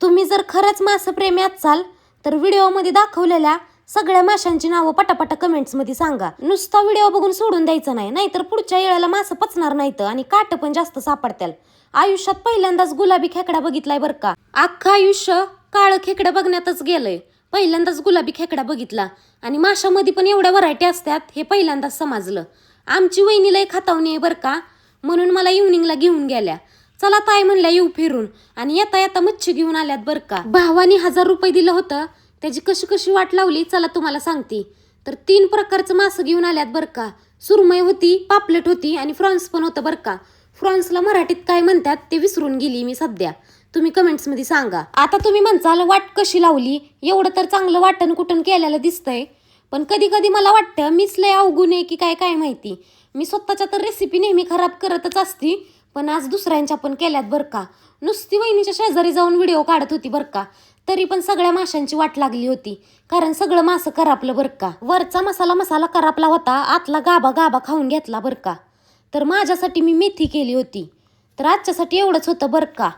तुम्ही जर खरंच मासप्रेमी असाल तर व्हिडिओमध्ये दाखवलेल्या सगळ्या माशांची नावं पटापटा कमेंट्समध्ये सांगा. नुसता व्हिडिओ बघून सोडून द्यायचं नाही, नाहीतर पुढच्या वेळेला मासं पचणार नाहीत आणि काट पण जास्त सापडतील. आयुष्यात पहिल्यांदाच गुलाबी खेकडा बघितलाय बरं का. अख्खं आयुष्य काळं खेकडं बघण्यातच गेलंय. पहिल्यांदाच गुलाबी खेकडा बघितला आणि माशामध्ये पण एवढ्या व्हरायटी असतात हे पहिल्यांदाच समजलं. आमची वहिनी लय खातावणी आहे बरं का, म्हणून मला इव्हनिंगला घेऊन गेल्या. चला ताई म्हणल्या येऊ फिरून, आणि येता येता मच्छी घेऊन आल्यात बरं का. भावानी 1000 रुपये दिलं होतं, त्याची कशी कशी वाट लावली चला तुम्हाला सांगते. तर 3 प्रकारचं मासं घेऊन आल्यात बरं का. सुरमई होती, पापलेट होती आणि फ्रॉन्स पण होतं बरं का. फ्रॉन्सला मराठीत काय म्हणतात ते विसरून गेली मी सध्या, तुम्ही कमेंट्समध्ये सांगा. आता तुम्ही म्हणसाल वाट कशी लावली, एवढं तर चांगलं वाटण कुटण केलेलं दिसतंय. पण कधी कधी मला वाटतं मीच लय अवगुण आहे की काय काय माहिती. मी स्वतःच्या तर रेसिपी नेहमी खराब करतच असती, पण आज दुसऱ्यांच्या पण केल्यात बरं का. नुसती वहिनीच्या शेजारी जाऊन व्हिडिओ काढत होती बरं का, तरी पण सगळ्या माशांची वाट लागली होती, कारण सगळं मासं करापलं बरं का. वरचा मसाला करापला होता, आतला गाबा गाबा खाऊन घेतला बरं का. तर माझ्यासाठी मी मेथी केली होती. तर आजच्यासाठी एवढंच होतं बरं का.